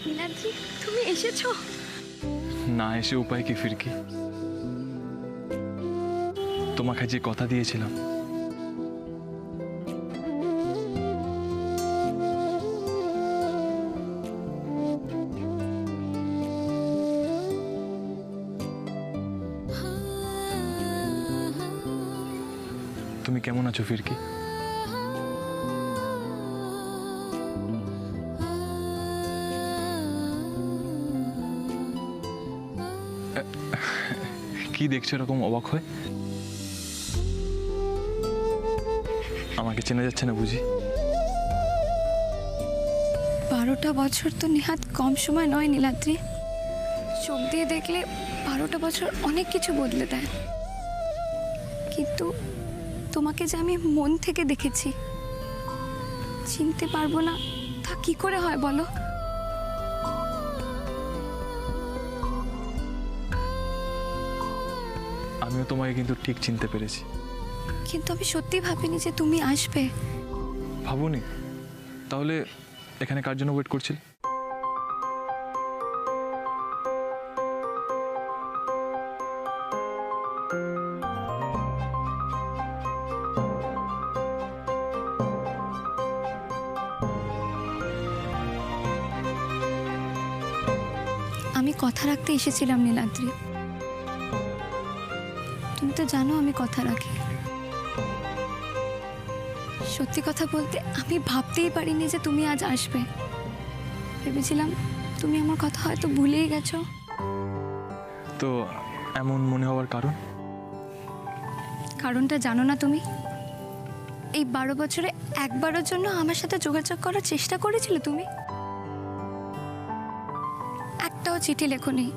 নীলাদ্রি, তুমি এসেছো? না এসে উপায় কি ফিরকি? তোমাকে যে কথা দিয়েছিলাম তুমি কেমন আছো ফিরকি? কি দেখছো এরকম অবাক হয়ে? আমাকে চেনা যাচ্ছে না বুঝি? 12টা বছর তো নেহাত কম সময় নয় নীলাদ্রি। চোখ দিয়ে দেখলে 12টা বছর অনেক কিছু বদলে দেয়, কিন্তু তোমাকে যে আমি মন থেকে দেখেছি, চিনতে পারবো না তা কি করে হয় বলো? আমিও তোমাকে কিন্তু ঠিক চিনতে পেরেছি। কিন্তু আমি সত্যি ভাবিনি যে তুমি আসবে। ভাবুনি? তাহলে এখানে কার জন্য ওয়েট করছিল? আমি কথা রাখতে এসেছিলাম নীলাদ্রি। তুমি তো জানো আমি কথা রাখি। সত্যি কথা বলতে আমি ভাবতেই পারিনি যে তুমি আজ আসবে। ভেবেছিলাম তুমি আমার কথা হয়তো ভুলেই গেছো। তো এমন মনে হওয়ার কারণ? কারণটা জানো না তুমি? এই 12 বছরে একবারের জন্য আমার সাথে যোগাযোগ করার চেষ্টা করেছিলে তুমি? একটাও চিঠি লেখোনি,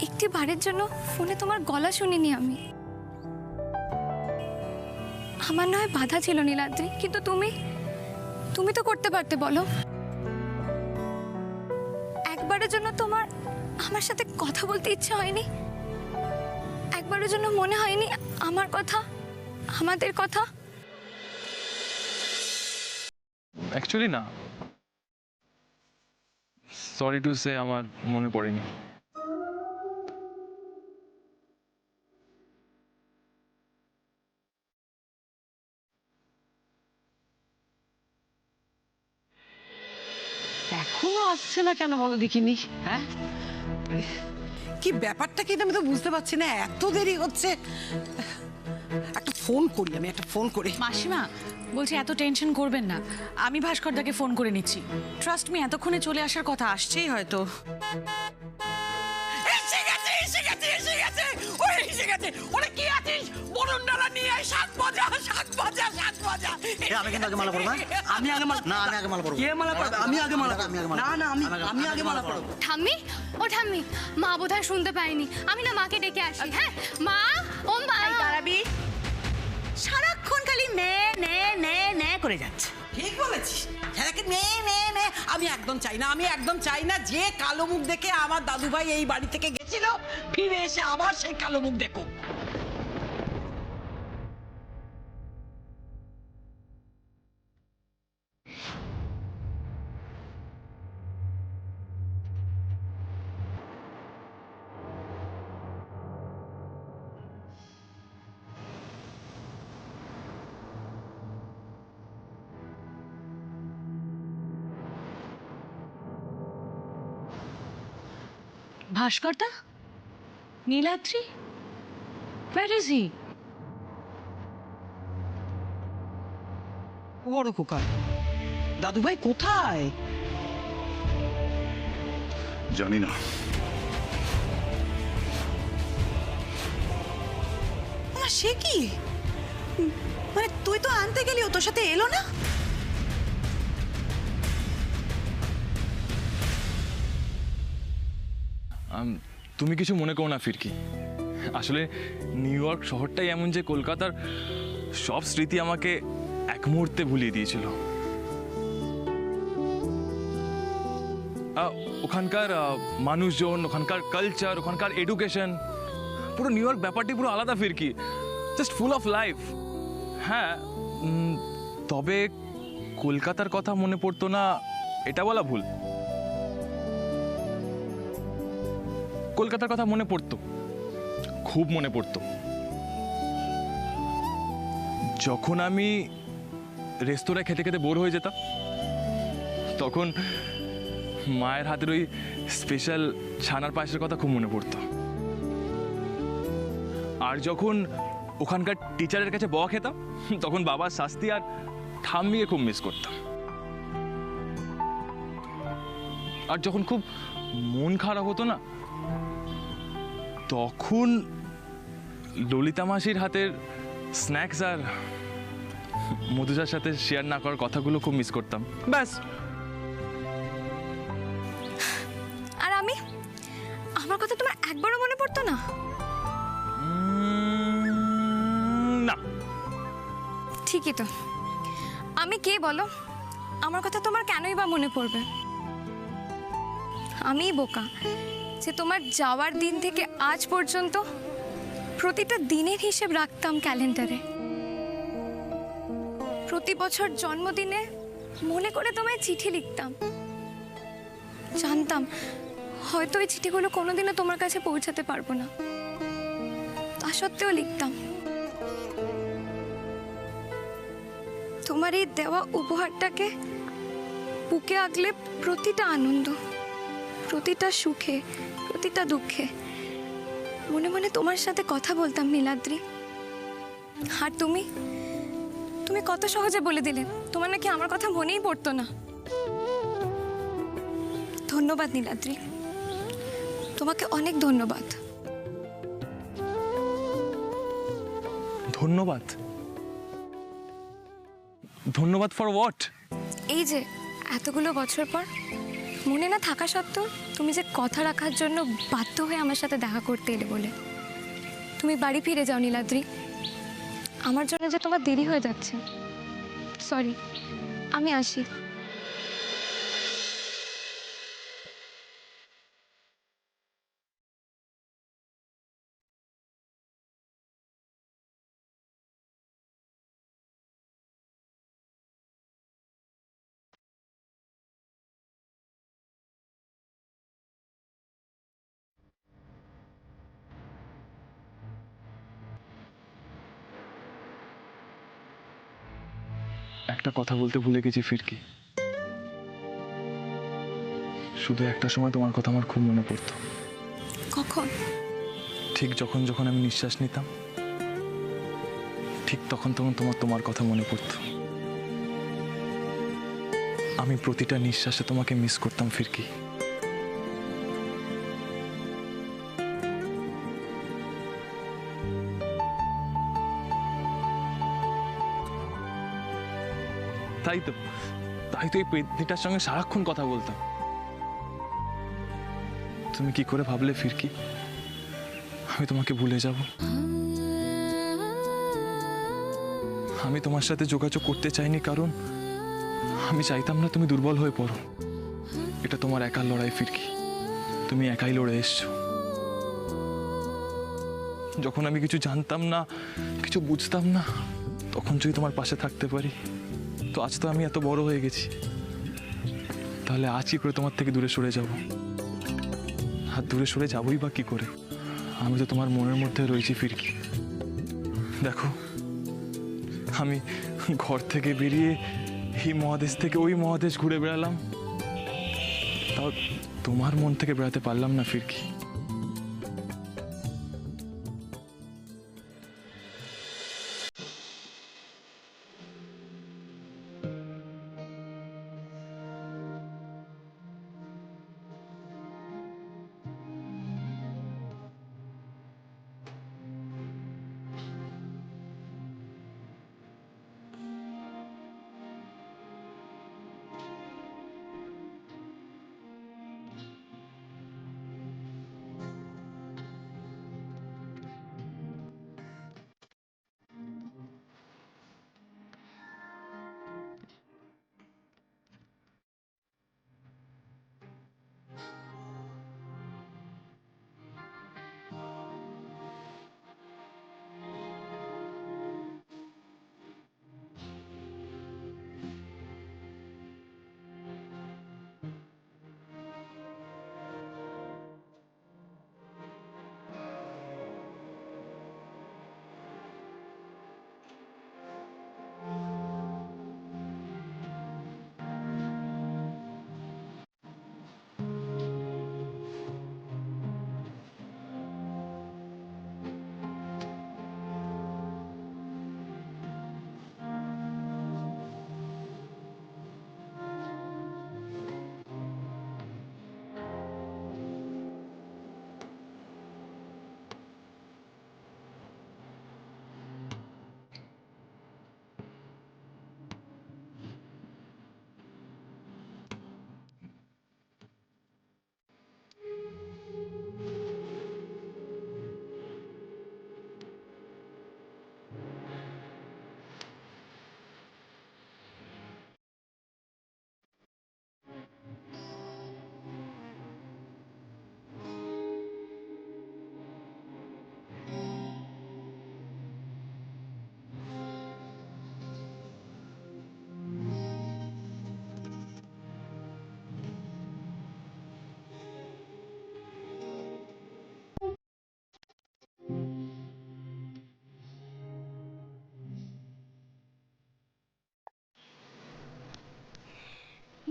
একটি বারের জন্য ফোনে তোমার গলা শুনিনি আমি। আমার নয় বাধা ছিল নীলাদ্রি, কিন্তু তুমি তো করতে পারতে বলো। একবারের জন্য তোমার আমার সাথে কথা বলতে ইচ্ছে হয়নি? একবারের জন্য মনে হয়নি আমার কথা, আমাদের কথা? অ্যাকচুয়ালি না, সরি টু সে, আমার মনে পড়েনি। এখনো আসছে না কেন বলো দেখিনি? হ্যাঁ, কি ব্যাপারটা কি আমি তো বুঝতে পারছি না, এত দেরি হচ্ছে। একটা ফোন করি, আমি একটা ফোন করি। মাসিমা বলছি এত টেনশন করবেন না, আমি ভাস্করদাকে ফোন করে নিচ্ছি। ট্রাস্ট মি, এতক্ষণে চলে আসার কথা, আসছেই হয়তো। এসে গেছে, এসে গেছে, এসে গেছে, ওই এসে গেছে। ওরে কি আছিস? বরণ ডালা নিয়ে আয়, শাক ভাজা, শাক ভাজা, শাক ভাজা। আমি কিন্তু আগে মালা পরবো। আমি আগে মালা, না আমি আগে মালা পরবো। কে মালা পরবে? আমি আগে মালা, আমি আগে মালা। না না আমি আগে মালা পরবো। ঠাম্মি, ও ঠাম্মি, মা বোধহয় শুনতে পায়নি। আমি না মাকে ডেকে আসি। হ্যাঁ মা, ও মা। তারাবি সারাক্ষণ খালি নে নে নে নে করে যাচ্ছে। ঠিক বলেছিস, ছেলেকে নে নে নে। আমি একদম চাই না, আমি একদম চাই না যে কালো মুখ দেখে আমার দাদু ভাই এই বাড়ি থেকে গেছিল, ফিরে এসে আবার সেই কালো মুখ দেখো। ভাস্করদা, নীলাদ্রি, where is he? বড় খোকা, দাদু ভাই কোথায়? জানি না। না সে কি, মানে তুই তো আনতে গেলি, ও তোর সাথে এলো না? তুমি কিছু মনে করো না ফিরকি। আসলে নিউ ইয়র্ক শহরটাই এমন যে কলকাতার সব স্মৃতি আমাকে এক মুহূর্তে ভুলিয়ে দিয়েছিল। ওখানকার মানুষজন, ওখানকার কালচার, ওখানকার এডুকেশন, পুরো নিউ ইয়র্ক ব্যাপারটি পুরো আলাদা ফিরকি, জাস্ট ফুল অফ লাইফ। হ্যাঁ, তবে কলকাতার কথা মনে পড়তো না এটা বলা ভুল। কলকাতার কথা মনে পড়তো, খুব মনে পড়তো। যখন আমি রেস্তোরাঁয় খেতে খেতে বোর হয়ে যেতাম, তখন মায়ের হাতের ওই স্পেশাল ছানার পায়েসের কথা খুব মনে পড়তো। আর যখন ওখানকার টিচারের কাছে বকা খেতাম, তখন বাবার শাস্তি আর ঠাম্মিকে খুব মিস করতাম। আর যখন খুব মন খারাপ হতো না, তখন ললিতা মাসির হাতের স্ন্যাক্স আর মধুজার সাথে শেয়ার না করার কথাগুলো খুব মিস করতাম। ব্যাস। আর আমি, আমার কথা তোমার একবারও মনে পড়তো না? না। ঠিকই তো। আমি কে বলো? আমার কথা তোমার কেনই বা মনে পড়বে? আমিই বোকা যে তোমার যাওয়ার দিন থেকে আজ পর্যন্ত প্রতিটা দিনের হিসেব রাখতাম ক্যালেন্ডারে। প্রতি বছর জন্মদিনে মনে করে তোমায় চিঠি লিখতাম। জানতাম হয়তো এই চিঠিগুলো কোনোদিনও তোমার কাছে পৌঁছাতে পারবো না, তা সত্ত্বেও লিখতাম। তোমার এই দেওয়া উপহারটাকে বুকে আগলে প্রতিটা আনন্দ, প্রতিটা সুখে, প্রতিটা দুঃখে মনে মনে তোমার সাথে কথা বলতাম নীলাদ্রি। আর তুমি তুমি কত সহজে বলে দিলে তোমার নাকি আমার কথা মনেই পড়তো না। ধন্যবাদ নীলাদ্রি, তোমাকে অনেক ধন্যবাদ। ধন্যবাদ? ধন্যবাদ ফর হোয়াট? এই যে এতগুলো বছর পর মনে না থাকা সত্ত্বেও তুমি যে কথা রাখার জন্য বাধ্য হয়ে আমার সাথে দেখা করতে এলে বলে। তুমি বাড়ি ফিরে যাও নীলাদ্রি, আমার জন্য যে তোমার দেরি হয়ে যাচ্ছে। সরি, আমি আসি। একটা কথা বলতে ভুলে গেছি ফিরকি। শুধু একটা সময় তোমার কথা আমার খুব মনে পড়তো। কখন? ঠিক যখন যখন আমি নিঃশ্বাস নিতাম, ঠিক তখন তখন তোমার কথা মনে পড়তো। আমি প্রতিটা নিঃশ্বাসে তোমাকে মিস করতাম ফিরকি। তাই তো এই পেতনিটার সঙ্গে সারাক্ষণ কথা বলতাম। তুমি কি করে ভাবলে ফিরকি আমি তোমাকে ভুলে যাব? আমি তোমার সাথে যোগাযোগ করতে চাইনি, কারণ আমি চাইতাম না তুমি দুর্বল হয়ে পড়ো। এটা তোমার একার লড়াই ফিরকি, তুমি একাই লড়ে এসছো। যখন আমি কিছু জানতাম না, কিছু বুঝতাম না, তখন যদি তোমার পাশে থাকতে পারি, তো আজ তো আমি এত বড় হয়ে গেছি, তাহলে আজ কি করে তোমার থেকে দূরে সরে যাব? আর দূরে সরে যাবই বা কি করে? আমি তো তোমার মনের মধ্যে রয়েছি ফিরকি। দেখো, আমি ঘর থেকে বেরিয়ে এই মহাদেশ থেকে ওই মহাদেশ ঘুরে বেড়ালাম, তাও তোমার মন থেকে বেড়াতে পারলাম না ফিরকি।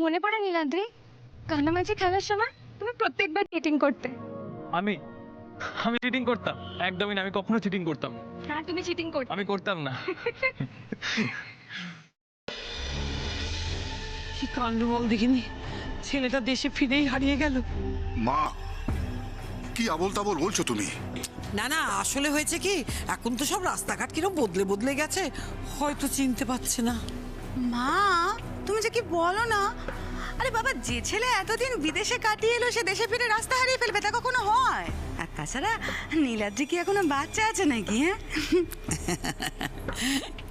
মনে পড়ে নীলাদ্রি, কানামাছি খেলার সময় তুমি প্রত্যেকবার চিটিং করতে। আমি চিটিং করতাম? একদমই না, আমি কখনো চিটিং করতাম না। হ্যাঁ, তুমি চিটিং করতে। আমি করতাম না। কি কাণ্ড বল দেখিনি, ছেলেটা দেশে ফিরেই হারিয়ে গেল। মা, কি আবোল তাবোল বলছো তুমি? না না, আসলে হয়েছে কি, এখন তো সব রাস্তাঘাট কিরকম বদলে বদলে গেছে, হয়তো চিনতে পারছে না। মা, তুমি যে কি বলো না। আরে বাবা, যে ছেলে এতদিন বিদেশে কাটিয়ে এলো সে দেশে ফিরে রাস্তা হারিয়ে ফেলবে, তা কখনো হয়? আর তাছাড়া নীলাদ্রি কি এখনো বাচ্চা আছে নাকি? হ্যাঁ,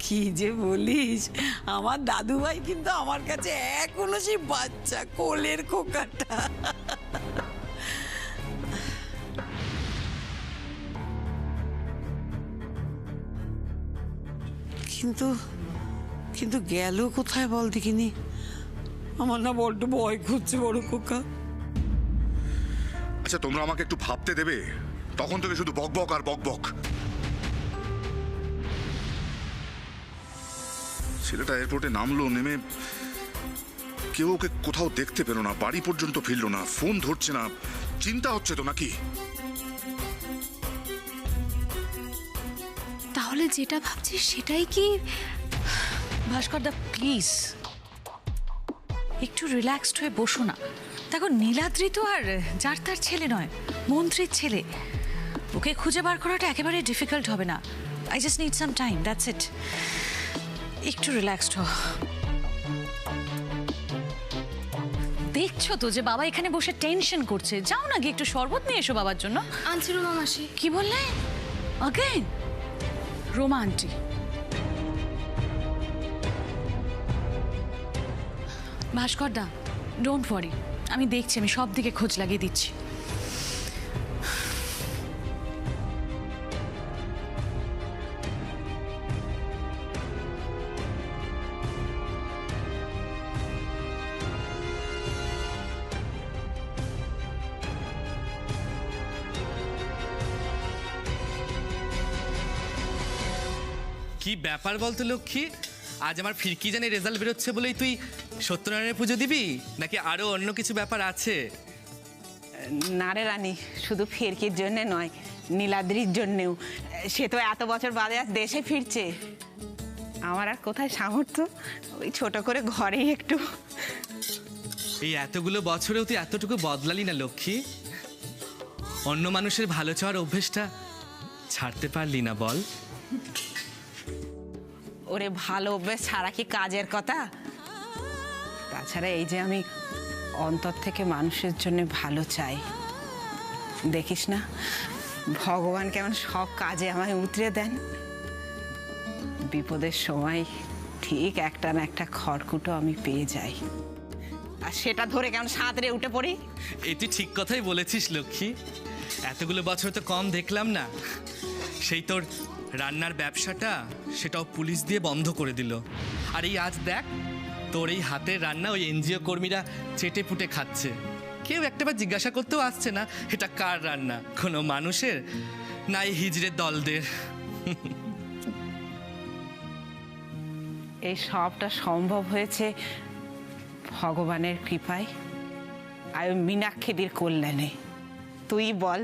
কি যে বলিস, আমার দাদু ভাই কিন্তু আমার কাছে এখনো সেই বাচ্চা কোলের খোকাটা। কিন্তু কিন্তু গেল কোথায় বল দেখিনি, আমার না বড্ড ভয় করছে বড় খোকা। আচ্ছা, তোমরা আমাকে একটু ভাবতে দেবে? তখন থেকে শুধু বকবক আর বকবক। ছেলেটা এয়ারপোর্টে নামলো, নেমে কেউ ওকে কোথাও দেখতে পেল না, বাড়ি পর্যন্ত ফিরলো না, ফোন ধরছে না। চিন্তা হচ্ছে তো নাকি? তাহলে যেটা ভাবছিস সেটাই কি? ভাস্কর দা, প্লিজ একটু রিল্যাক্সড হয়ে বসো না। দেখো, নীলাদ্রি তো আর যার তার ছেলে নয়, মন্ত্রীর ছেলে। ওকে খুঁজে বার করাটা একেবারে ডিফিকাল্ট হবে না। I just need some time, that's it. একটু রিল্যাক্সড হও। দেখছো তো যে বাবা এখানে বসে টেনশন করছে, যাও না গিয়ে একটু শরবত নিয়ে এসো বাবার জন্য। আনছি রুমা মাসি। কি বললে? Again Roma aunty? ভাস্কর দা, ডোন্ট ওয়ারি, আমি দেখছি, আমি সব দিকে খোঁজ লাগিয়ে দিচ্ছি। কি ব্যাপার বলতো লক্ষ্মী, আজ আমার ফিরকি জানে রেজাল্ট বেরোচ্ছে বলেই তুই সত্যনারায়ণের পুজো দিবি, নাকি আরো অন্য কিছু ব্যাপার আছে? না রে রানী, শুধু ফেরকির জন্যে নয়, নীলাদ্রির জন্যেও। সে তো এত বছর বাদে আজ দেশে ফিরছে। আমার আর কোথায় সামর্থ্য, ওই ছোট করে ঘরেই একটু। এই এতগুলো বছরেও তুই এতটুকু বদলালি না লক্ষ্মী? অন্য মানুষের ভালো চাওয়ার অভ্যেসটা ছাড়তে পারলি না বল? ওরে, ভালো অভ্যেস ছাড়া কি কাজের কথা? তাছাড়া এই যে আমি অন্তর থেকে মানুষের জন্য ভালো চাই, দেখিস না ভগবান কেমন সব কাজে আমায় উতরে দেন। বিপদের সময় ঠিক একটা না একটা খড়কুটো আমি পেয়ে যাই, আর সেটা ধরে কেমন সাঁতরে উঠে পড়ি। এই তুই ঠিক কথাই বলেছিস লক্ষ্মী, এতগুলো বছর তো কম দেখলাম না। সেই তোর রান্নার ব্যবসাটা, সেটাও পুলিশ দিয়ে বন্ধ করে দিল। আর এই আজ দেখ, তোর এই হাতের রান্না ওই এনজিও কর্মীরা চেটে পুটে খাচ্ছে। কেউ একটাবার জিজ্ঞাসা করতেও আসছে না এটা কার রান্না, কোনো মানুষের, না এই হিজড়ের দলদের। এই সবটা সম্ভব হয়েছে ভগবানের কৃপায় আর ওই মীনাক্ষীদির কল্যাণে। তুই বল,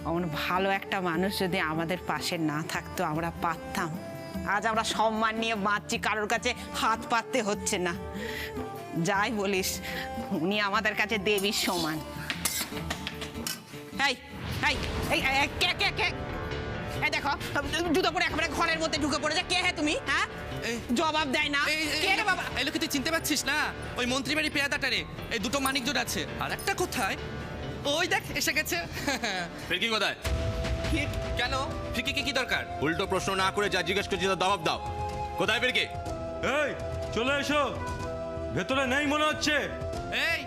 এমন ভালো একটা মানুষ যদি আমাদের পাশে না থাকতো, আমরা পারতাম? আজ আমরা সম্মান নিয়ে বাঁচছি, কারোর কাছে হাত পাততে হচ্ছে না। যাই বলিস, উনি আমাদের কাছে দেবীর সমান। এই এই এই এই, কে কে কে? এই দেখো, জুতো পরে একেবারে ঘরের মধ্যে ঢুকে পড়েছে। কে হে তুমি? হ্যাঁ, জবাব দেয় না। কে রে বাবা? এই লোকে তুই চিনতে পারছিস না? ওই মন্ত্রী বাড়ি পেয়াদাটারে, এই দুটো মানিকজোড় আছে, আর একটা কোথায় ওই দেখ এসে গেছে। ফিরকি কোথায়? কেন, ফিরকিকে কি দরকার? উল্টো প্রশ্ন না করে যা জিজ্ঞেস করছি তার জবাব দাও। কোথায় ফিরকি? এই চলে এসো, ভেতরে নেই মনে হচ্ছে। এই,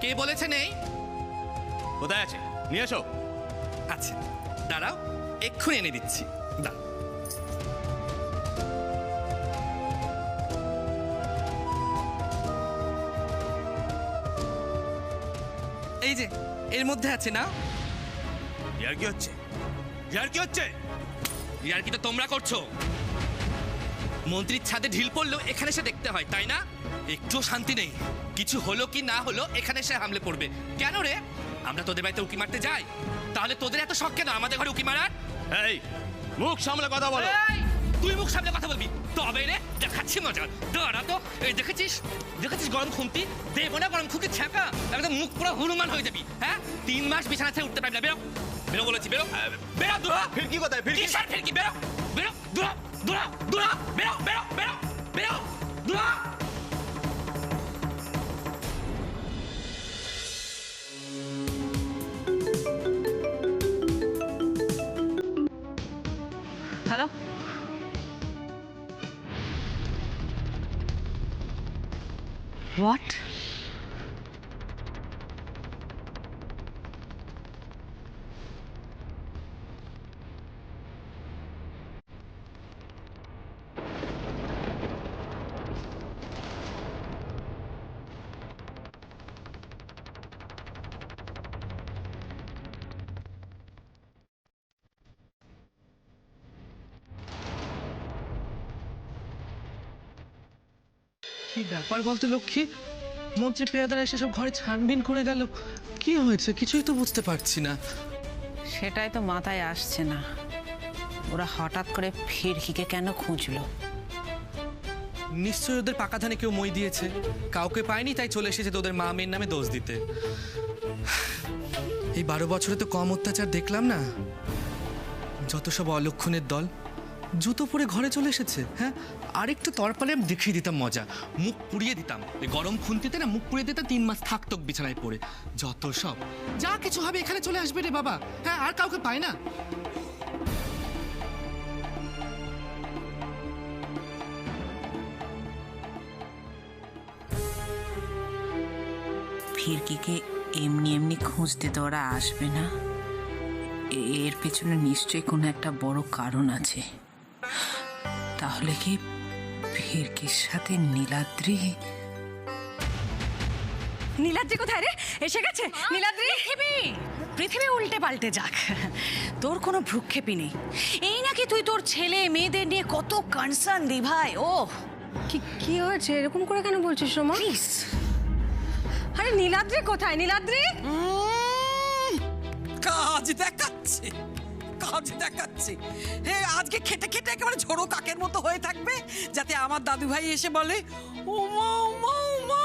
কে বলেছে নেই? কোথায় আছে? নিয়ে এসো। আচ্ছা দাঁড়াও, এক্ষুনি এনে দিচ্ছি। দাঁড়াও। এই যে এর মধ্যে আছে না। ইয়ার কি হচ্ছে? ইয়ার কি হচ্ছে? ইয়ার কি তো তোমরা করছো। মন্ত্রীর ছাদে ঢিল পড়লেও এখানে সে দেখতে হয়, তাই না? একটু শান্তি নেই, কিছু হলো কি না হলো এখানে সে হামলে পড়বে। কেন রে, আমরা তোদের বাড়িতে উকি মারতে যাই, তাহলে তোদের এত শখ কেন আমাদের ঘরে উকি মারার? এই মুখ সামলে কথা বলো। এই, তুই মুখ সামনে কথা বলবি তবে রে দেখাচ্ছি মজা। দাঁড়া তো, এই দেখেছিস গরম খুন্তি, দেবো না গরম খুন্তি ছ্যাঁকা, একদম মুখ পুরো হনুমান হয়ে যাবি। হ্যাঁ, 3 মাস বিছানা ছেড়ে উঠতে পারবি না। বেরো বেরো বলেছি, বেরো বেরো। দূরা ফিরকি কোথায়? ফিরকি কিসের ফিরকি? বেরো বেরো, দূরা দূরা দূরা, বেরো বেরো বেরো বেরো, দূরা। Hello, what? কি ব্যাপার বলতে লক্ষ্মী? মন্ত্রী পেয়াদারা এসে সব ঘরে ছানবিন করে গেল, কি হয়েছে কিছুই তো বুঝতে পারছি না। সেটাই তো মাথায় আসছে না, ওরা হঠাৎ করে ফিরকিকে কেন খুঁজলো? নিশ্চয়ই ওদের পাকা ধানে কেউ মই দিয়েছে, কাউকে পায়নি তাই চলে এসেছে তোদের মা মেয়ের নামে দোষ দিতে। এই 12 বছরে তো কম অত্যাচার দেখলাম না। যত সব অলক্ষণের দল জুতো পরে ঘরে চলে এসেছে। হ্যাঁ, আরেকটু তরপালে আমি দেখিয়ে দিতাম মজা, মুখ পুড়িয়ে দিতাম। এই গরম খুন্তিতে না মুখ পুড়িয়ে দিতাম, 3 মাস থাকতো বিছানায় পড়ে। যত সব, যা কিছু হবে এখানে চলে আসবে রে বাবা। হ্যাঁ, আর কাউকে পায় না। ফিরকিকে এমনি এমনি খুঁজতে তো ওরা আসবে না, এর পেছনে নিশ্চয়ই কোনো একটা বড় কারণ আছে। তাহলে কি ফিরকির সাথে নীলাদ্রি? নীলাদ্রি কোথায় রে? এসে গেছে নীলাদ্রি? পৃথিবী উল্টে পাল্টে যাক, তোর কোনো ভ্রুক্ষেপই নেই। এই নাকি তুই তোর ছেলে মেয়েদের নিয়ে কত কনসার্ন দি ভাই। ও কি হয়েছে এরকম করে কেন বলছিস সোমা? প্লিজ। আরে নীলাদ্রি কোথায়? নীলাদ্রি কাজ দেখাচ্ছে, কাজ দেখাচ্ছে। হ্যাঁ, আজকে খেটে খেটে একেবারে ঝোড়ো কাকের মতো হয়ে থাকবে, যাতে আমার দাদু ভাই এসে বলে, ওমা ওমা ওমা,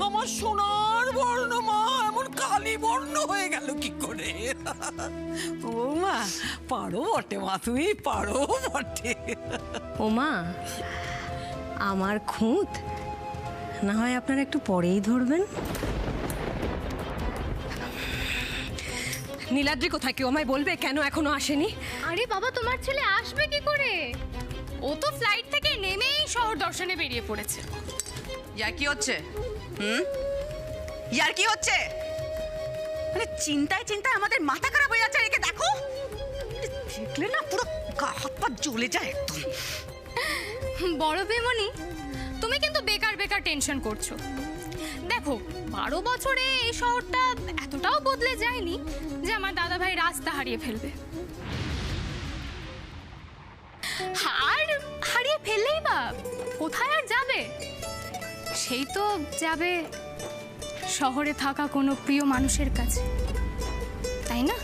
আমার সোনার বর্ণ মা এমন কালি বর্ণ হয়ে গেল কি করে? ওমা পারো বটে মা, তুমি পারো বটে। ওমা, আমার খুঁত না হয় আপনারা একটু পরেই ধরবেন। নীলাদ্রি কোথায়? কেউ আমায় বলবে কেন এখনো আসেনি? আরে বাবা, তোমার ছেলে আসবে কি করে? ও তো ফ্লাইট থেকে নেমেই শহর দর্শনে বেরিয়ে পড়েছে। ইয়ার কি হচ্ছে? ইয়ার কি হচ্ছে? মানে চিন্তায় চিন্তায় আমাদের মাথা খারাপ হয়ে যাচ্ছে। একে দেখো, দেখলে না পুরো গা হাত পা জ্বলে যায় একদম। বড় বেমনি, তুমি কিন্তু বেকার বেকার টেনশন করছো। দেখো, 12 বছরে এই শহরটা এতটাও বদলে যায়নি যে আমার দাদা ভাই রাস্তা হারিয়ে ফেলবে। আর হারিয়ে ফেললেই বা কোথায় আর যাবে? সেই তো যাবে শহরে থাকা কোনো প্রিয় মানুষের কাছে, তাই না?